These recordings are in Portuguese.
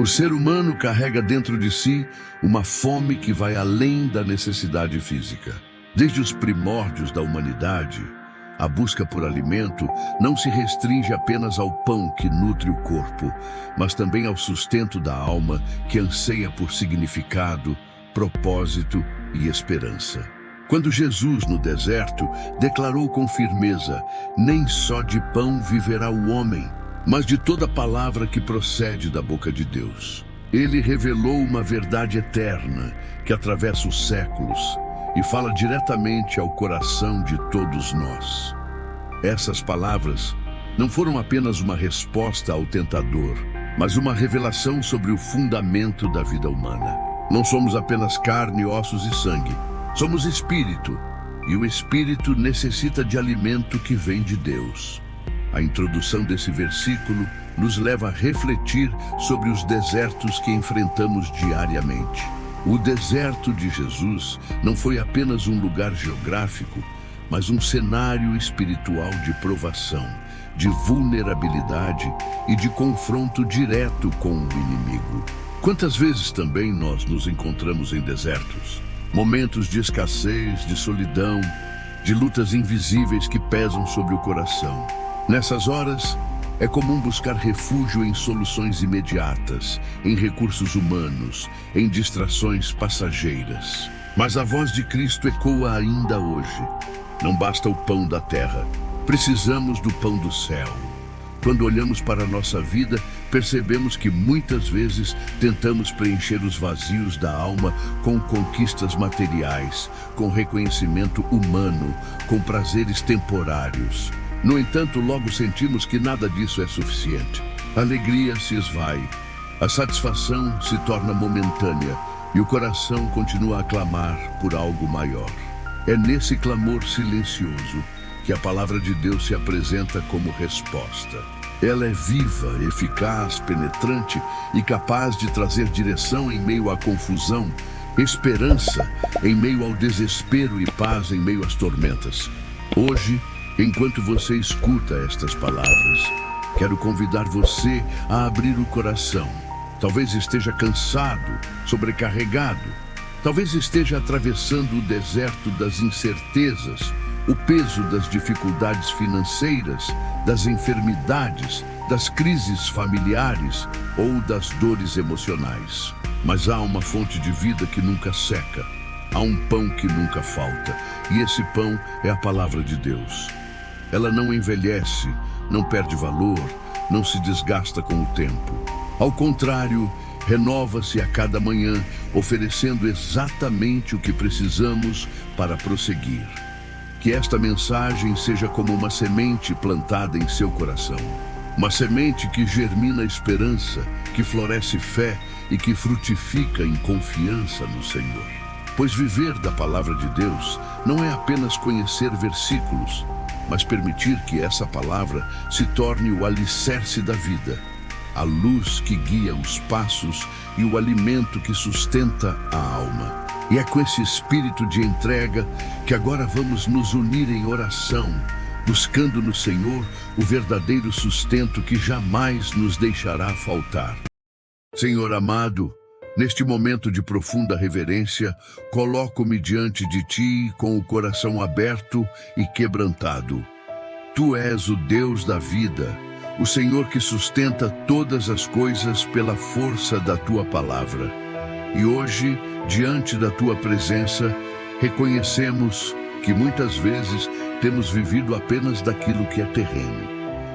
O ser humano carrega dentro de si uma fome que vai além da necessidade física. Desde os primórdios da humanidade, a busca por alimento não se restringe apenas ao pão que nutre o corpo, mas também ao sustento da alma que anseia por significado, propósito e esperança. Quando Jesus, no deserto, declarou com firmeza: "Nem só de pão viverá o homem, mas de toda palavra que procede da boca de Deus." Ele revelou uma verdade eterna que atravessa os séculos e fala diretamente ao coração de todos nós. Essas palavras não foram apenas uma resposta ao tentador, mas uma revelação sobre o fundamento da vida humana. Não somos apenas carne, ossos e sangue. Somos espírito, e o espírito necessita de alimento que vem de Deus. A introdução desse versículo nos leva a refletir sobre os desertos que enfrentamos diariamente. O deserto de Jesus não foi apenas um lugar geográfico, mas um cenário espiritual de provação, de vulnerabilidade e de confronto direto com o inimigo. Quantas vezes também nós nos encontramos em desertos? Momentos de escassez, de solidão, de lutas invisíveis que pesam sobre o coração. Nessas horas, é comum buscar refúgio em soluções imediatas, em recursos humanos, em distrações passageiras. Mas a voz de Cristo ecoa ainda hoje. Não basta o pão da terra, precisamos do pão do céu. Quando olhamos para a nossa vida, percebemos que muitas vezes tentamos preencher os vazios da alma com conquistas materiais, com reconhecimento humano, com prazeres temporários. No entanto, logo sentimos que nada disso é suficiente. A alegria se esvai, a satisfação se torna momentânea e o coração continua a clamar por algo maior. É nesse clamor silencioso que a palavra de Deus se apresenta como resposta. Ela é viva, eficaz, penetrante e capaz de trazer direção em meio à confusão, esperança em meio ao desespero e paz em meio às tormentas. Hoje, enquanto você escuta estas palavras, quero convidar você a abrir o coração. Talvez esteja cansado, sobrecarregado. Talvez esteja atravessando o deserto das incertezas, o peso das dificuldades financeiras, das enfermidades, das crises familiares ou das dores emocionais. Mas há uma fonte de vida que nunca seca. Há um pão que nunca falta. E esse pão é a palavra de Deus. Ela não envelhece, não perde valor, não se desgasta com o tempo. Ao contrário, renova-se a cada manhã, oferecendo exatamente o que precisamos para prosseguir. Que esta mensagem seja como uma semente plantada em seu coração. Uma semente que germina esperança, que floresce fé e que frutifica em confiança no Senhor. Pois viver da palavra de Deus não é apenas conhecer versículos, mas permitir que essa palavra se torne o alicerce da vida, a luz que guia os passos e o alimento que sustenta a alma. E é com esse espírito de entrega que agora vamos nos unir em oração, buscando no Senhor o verdadeiro sustento que jamais nos deixará faltar. Senhor amado, neste momento de profunda reverência, coloco-me diante de Ti com o coração aberto e quebrantado. Tu és o Deus da vida, o Senhor que sustenta todas as coisas pela força da Tua palavra. E hoje, diante da Tua presença, reconhecemos que muitas vezes temos vivido apenas daquilo que é terreno,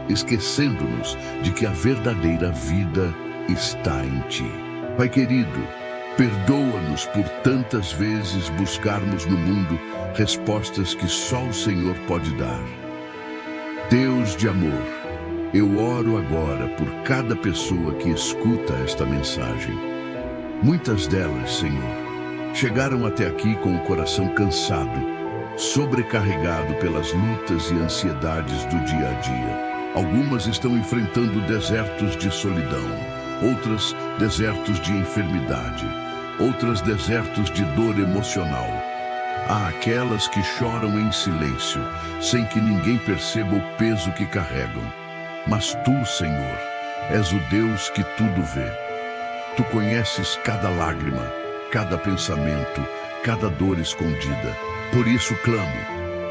esquecendo-nos de que a verdadeira vida está em Ti. Pai querido, perdoa-nos por tantas vezes buscarmos no mundo respostas que só o Senhor pode dar. Deus de amor, eu oro agora por cada pessoa que escuta esta mensagem. Muitas delas, Senhor, chegaram até aqui com o coração cansado, sobrecarregado pelas lutas e ansiedades do dia a dia. Algumas estão enfrentando desertos de solidão, outras desertos de enfermidade, outras desertos de dor emocional. Há aquelas que choram em silêncio, sem que ninguém perceba o peso que carregam. Mas Tu, Senhor, és o Deus que tudo vê. Tu conheces cada lágrima, cada pensamento, cada dor escondida. Por isso clamo,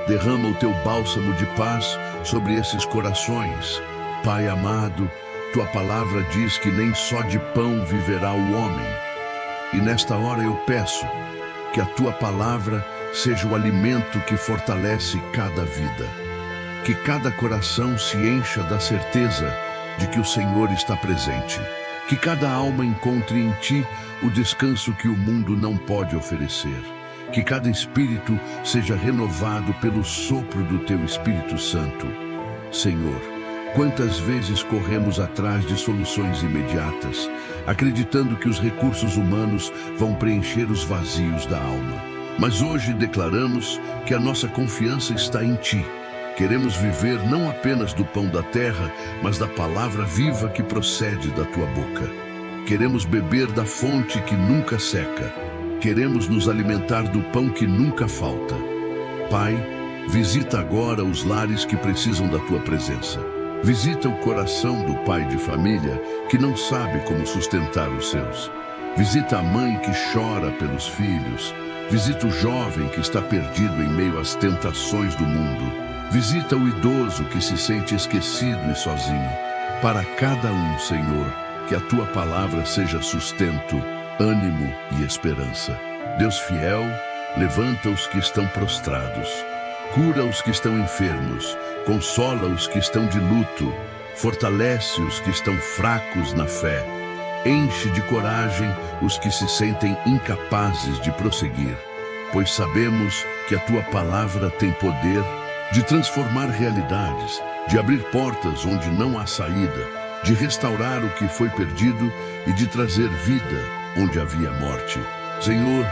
derrama o teu bálsamo de paz sobre esses corações. Pai amado, tua palavra diz que nem só de pão viverá o homem. E nesta hora eu peço que a tua palavra seja o alimento que fortalece cada vida. Que cada coração se encha da certeza de que o Senhor está presente. Que cada alma encontre em ti o descanso que o mundo não pode oferecer. Que cada espírito seja renovado pelo sopro do teu Espírito Santo. Senhor, quantas vezes corremos atrás de soluções imediatas, acreditando que os recursos humanos vão preencher os vazios da alma. Mas hoje declaramos que a nossa confiança está em ti. Queremos viver não apenas do pão da terra, mas da palavra viva que procede da tua boca. Queremos beber da fonte que nunca seca. Queremos nos alimentar do pão que nunca falta. Pai, visita agora os lares que precisam da tua presença. Visita o coração do pai de família que não sabe como sustentar os seus. Visita a mãe que chora pelos filhos. Visita o jovem que está perdido em meio às tentações do mundo. Visita o idoso que se sente esquecido e sozinho. Para cada um, Senhor, que a tua palavra seja sustento, ânimo e esperança. Deus fiel, levanta os que estão prostrados. Cura os que estão enfermos. Consola os que estão de luto. Fortalece os que estão fracos na fé. Enche de coragem os que se sentem incapazes de prosseguir. Pois sabemos que a tua palavra tem poder de transformar realidades, de abrir portas onde não há saída, de restaurar o que foi perdido e de trazer vida onde havia morte. Senhor,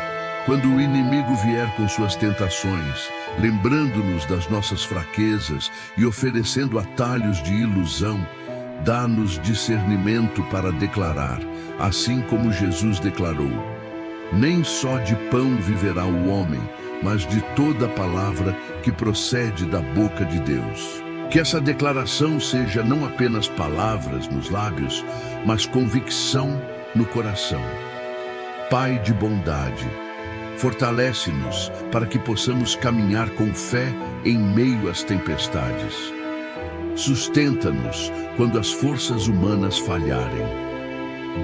quando o inimigo vier com suas tentações, lembrando-nos das nossas fraquezas e oferecendo atalhos de ilusão, dá-nos discernimento para declarar, assim como Jesus declarou: nem só de pão viverá o homem, mas de toda palavra que procede da boca de Deus. Que essa declaração seja não apenas palavras nos lábios, mas convicção no coração. Pai de bondade, fortalece-nos para que possamos caminhar com fé em meio às tempestades. Sustenta-nos quando as forças humanas falharem.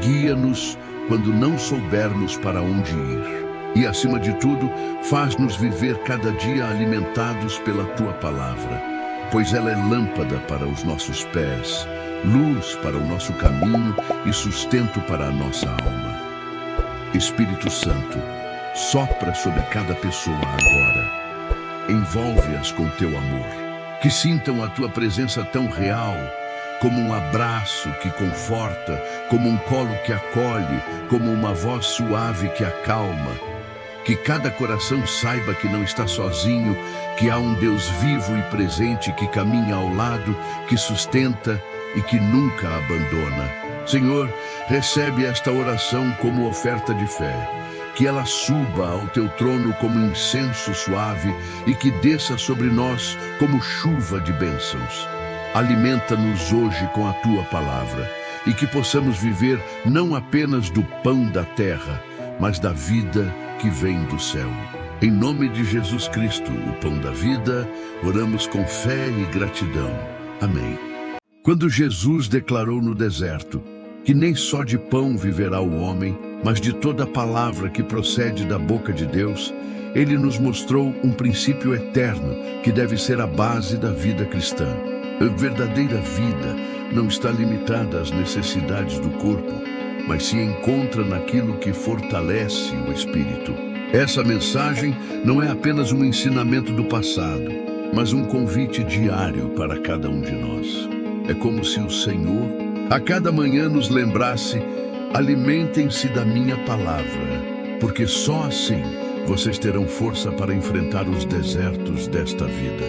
Guia-nos quando não soubermos para onde ir. E, acima de tudo, faz-nos viver cada dia alimentados pela tua palavra, pois ela é lâmpada para os nossos pés, luz para o nosso caminho e sustento para a nossa alma. Espírito Santo, sopra sobre cada pessoa agora. Envolve-as com teu amor. Que sintam a tua presença tão real, como um abraço que conforta, como um colo que acolhe, como uma voz suave que acalma. Que cada coração saiba que não está sozinho, que há um Deus vivo e presente que caminha ao lado, que sustenta e que nunca abandona. Senhor, recebe esta oração como oferta de fé. Que ela suba ao teu trono como incenso suave e que desça sobre nós como chuva de bênçãos. Alimenta-nos hoje com a tua palavra e que possamos viver não apenas do pão da terra, mas da vida que vem do céu. Em nome de Jesus Cristo, o pão da vida, oramos com fé e gratidão. Amém. Quando Jesus declarou no deserto que nem só de pão viverá o homem, mas de toda palavra que procede da boca de Deus, ele nos mostrou um princípio eterno que deve ser a base da vida cristã. A verdadeira vida não está limitada às necessidades do corpo, mas se encontra naquilo que fortalece o espírito. Essa mensagem não é apenas um ensinamento do passado, mas um convite diário para cada um de nós. É como se o Senhor, a cada manhã, nos lembrasse: alimentem-se da minha palavra, porque só assim vocês terão força para enfrentar os desertos desta vida.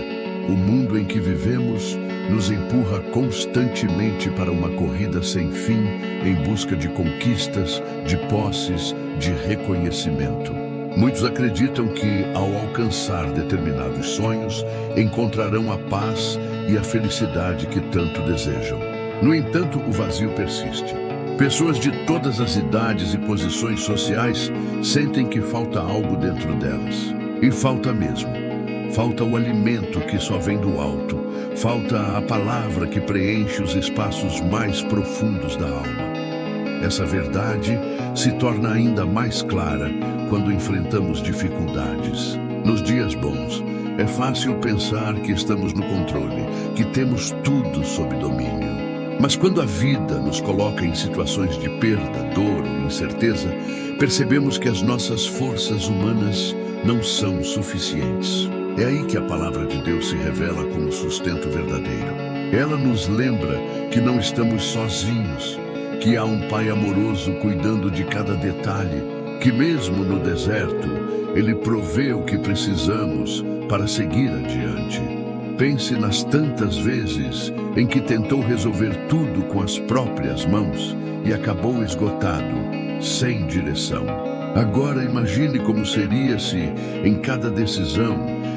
O mundo em que vivemos nos empurra constantemente para uma corrida sem fim em busca de conquistas, de posses, de reconhecimento. Muitos acreditam que, ao alcançar determinados sonhos, encontrarão a paz e a felicidade que tanto desejam. No entanto, o vazio persiste. Pessoas de todas as idades e posições sociais sentem que falta algo dentro delas. E falta mesmo. Falta o alimento que só vem do alto. Falta a palavra que preenche os espaços mais profundos da alma. Essa verdade se torna ainda mais clara quando enfrentamos dificuldades. Nos dias bons, é fácil pensar que estamos no controle, que temos tudo sob domínio. Mas quando a vida nos coloca em situações de perda, dor ou incerteza, percebemos que as nossas forças humanas não são suficientes. É aí que a palavra de Deus se revela como sustento verdadeiro. Ela nos lembra que não estamos sozinhos, que há um Pai amoroso cuidando de cada detalhe, que mesmo no deserto, Ele provê o que precisamos para seguir adiante. Pense nas tantas vezes em que tentou resolver tudo com as próprias mãos e acabou esgotado, sem direção. Agora imagine como seria se, em cada decisão,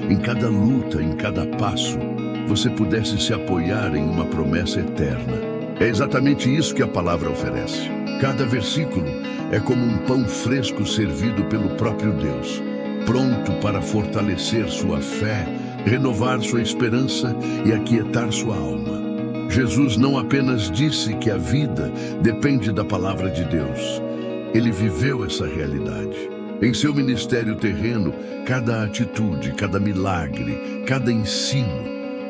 em cada luta, em cada passo, você pudesse se apoiar em uma promessa eterna. É exatamente isso que a palavra oferece. Cada versículo é como um pão fresco servido pelo próprio Deus, pronto para fortalecer sua fé, renovar sua esperança e aquietar sua alma. Jesus não apenas disse que a vida depende da palavra de Deus. Ele viveu essa realidade. Em seu ministério terreno, cada atitude, cada milagre, cada ensino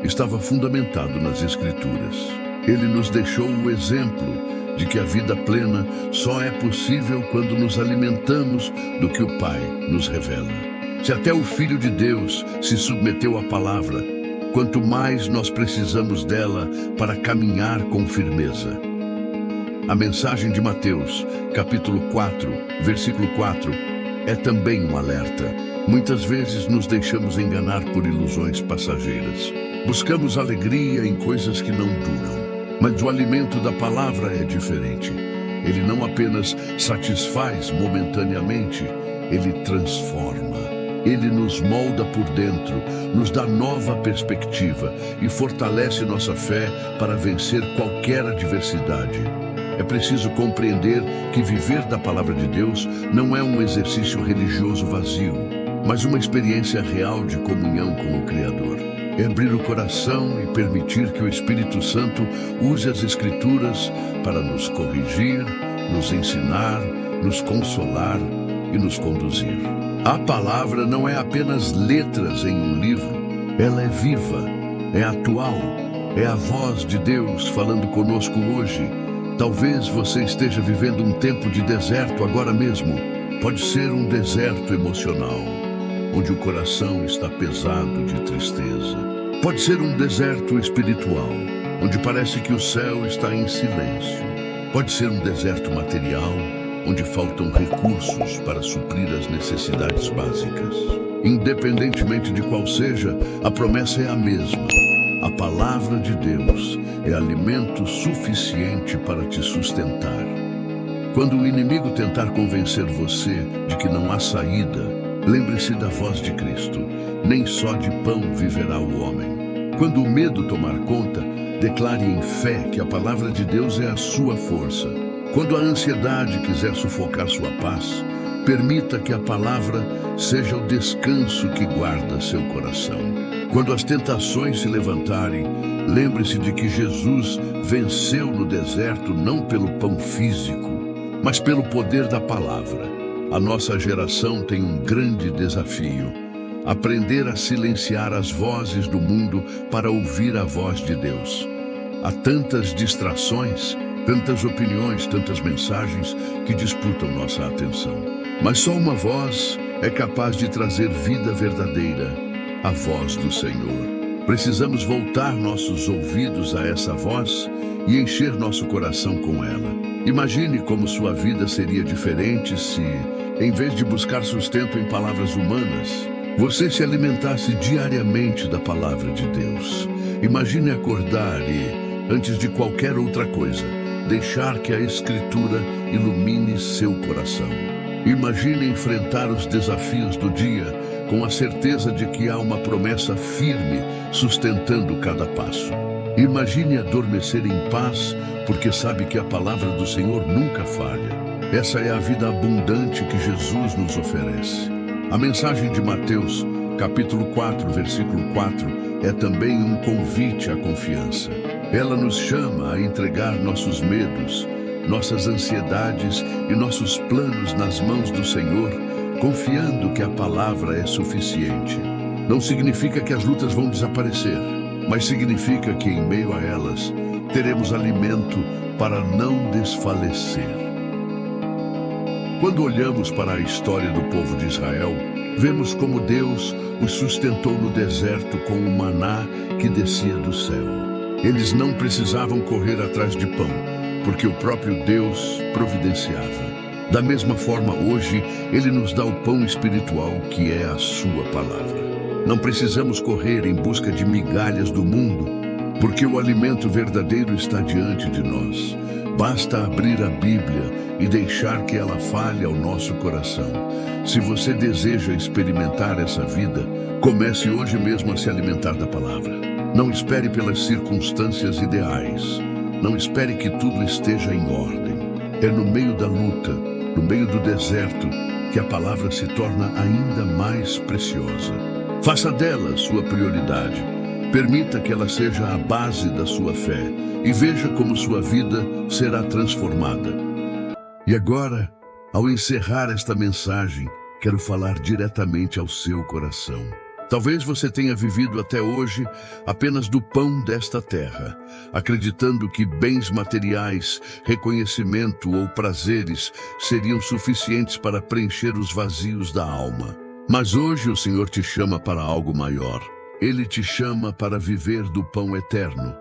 estava fundamentado nas Escrituras. Ele nos deixou o exemplo de que a vida plena só é possível quando nos alimentamos do que o Pai nos revela. Se até o Filho de Deus se submeteu à palavra, quanto mais nós precisamos dela para caminhar com firmeza. A mensagem de Mateus, capítulo 4, versículo 4, é também um alerta. Muitas vezes nos deixamos enganar por ilusões passageiras. Buscamos alegria em coisas que não duram. Mas o alimento da palavra é diferente. Ele não apenas satisfaz momentaneamente, ele transforma. Ele nos molda por dentro, nos dá nova perspectiva e fortalece nossa fé para vencer qualquer adversidade. É preciso compreender que viver da palavra de Deus não é um exercício religioso vazio, mas uma experiência real de comunhão com o Criador. É abrir o coração e permitir que o Espírito Santo use as Escrituras para nos corrigir, nos ensinar, nos consolar e nos conduzir. A palavra não é apenas letras em um livro, ela é viva, é atual, é a voz de Deus falando conosco hoje. Talvez você esteja vivendo um tempo de deserto agora mesmo. Pode ser um deserto emocional, onde o coração está pesado de tristeza. Pode ser um deserto espiritual, onde parece que o céu está em silêncio. Pode ser um deserto material, onde faltam recursos para suprir as necessidades básicas. Independentemente de qual seja, a promessa é a mesma. A palavra de Deus é alimento suficiente para te sustentar. Quando o inimigo tentar convencer você de que não há saída, lembre-se da voz de Cristo. Nem só de pão viverá o homem. Quando o medo tomar conta, declare em fé que a palavra de Deus é a sua força. Quando a ansiedade quiser sufocar sua paz, permita que a palavra seja o descanso que guarda seu coração. Quando as tentações se levantarem, lembre-se de que Jesus venceu no deserto não pelo pão físico, mas pelo poder da palavra. A nossa geração tem um grande desafio: aprender a silenciar as vozes do mundo para ouvir a voz de Deus. Há tantas distrações, tantas opiniões, tantas mensagens que disputam nossa atenção. Mas só uma voz é capaz de trazer vida verdadeira, a voz do Senhor. Precisamos voltar nossos ouvidos a essa voz e encher nosso coração com ela. Imagine como sua vida seria diferente se, em vez de buscar sustento em palavras humanas, você se alimentasse diariamente da palavra de Deus. Imagine acordar e, antes de qualquer outra coisa, deixar que a Escritura ilumine seu coração. Imagine enfrentar os desafios do dia com a certeza de que há uma promessa firme sustentando cada passo. Imagine adormecer em paz, porque sabe que a palavra do Senhor nunca falha. Essa é a vida abundante que Jesus nos oferece. A mensagem de Mateus, capítulo 4, versículo 4, é também um convite à confiança. Ela nos chama a entregar nossos medos, nossas ansiedades e nossos planos nas mãos do Senhor, confiando que a palavra é suficiente. Não significa que as lutas vão desaparecer, mas significa que em meio a elas teremos alimento para não desfalecer. Quando olhamos para a história do povo de Israel, vemos como Deus os sustentou no deserto com o maná que descia do céu. Eles não precisavam correr atrás de pão, porque o próprio Deus providenciava. Da mesma forma, hoje, Ele nos dá o pão espiritual, que é a sua palavra. Não precisamos correr em busca de migalhas do mundo, porque o alimento verdadeiro está diante de nós. Basta abrir a Bíblia e deixar que ela fale ao nosso coração. Se você deseja experimentar essa vida, comece hoje mesmo a se alimentar da palavra. Não espere pelas circunstâncias ideais. Não espere que tudo esteja em ordem. É no meio da luta, no meio do deserto, que a palavra se torna ainda mais preciosa. Faça dela sua prioridade. Permita que ela seja a base da sua fé e veja como sua vida será transformada. E agora, ao encerrar esta mensagem, quero falar diretamente ao seu coração. Talvez você tenha vivido até hoje apenas do pão desta terra, acreditando que bens materiais, reconhecimento ou prazeres seriam suficientes para preencher os vazios da alma. Mas hoje o Senhor te chama para algo maior. Ele te chama para viver do pão eterno,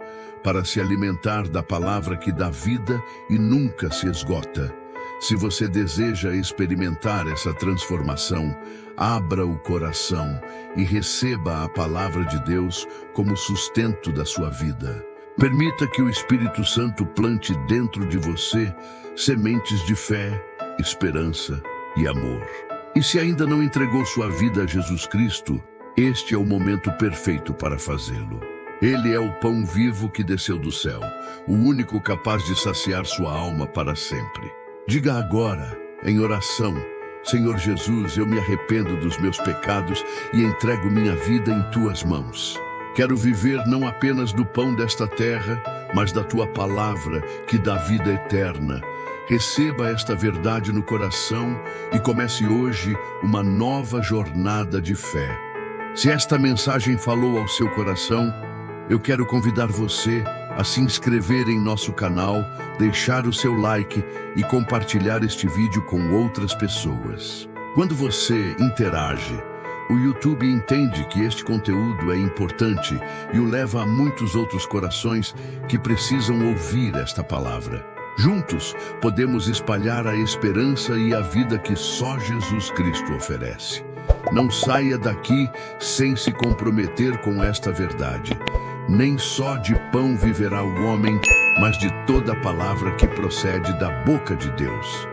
para se alimentar da palavra que dá vida e nunca se esgota. Se você deseja experimentar essa transformação, abra o coração e receba a palavra de Deus como sustento da sua vida. Permita que o Espírito Santo plante dentro de você sementes de fé, esperança e amor. E se ainda não entregou sua vida a Jesus Cristo, este é o momento perfeito para fazê-lo. Ele é o pão vivo que desceu do céu, o único capaz de saciar sua alma para sempre. Diga agora, em oração: Senhor Jesus, eu me arrependo dos meus pecados e entrego minha vida em tuas mãos. Quero viver não apenas do pão desta terra, mas da tua palavra que dá vida eterna. Receba esta verdade no coração e comece hoje uma nova jornada de fé. Se esta mensagem falou ao seu coração, eu quero convidar você a se inscrever em nosso canal, deixar o seu like e compartilhar este vídeo com outras pessoas. Quando você interage, o YouTube entende que este conteúdo é importante e o leva a muitos outros corações que precisam ouvir esta palavra. Juntos, podemos espalhar a esperança e a vida que só Jesus Cristo oferece. Não saia daqui sem se comprometer com esta verdade. Nem só de pão viverá o homem, mas de toda a palavra que procede da boca de Deus.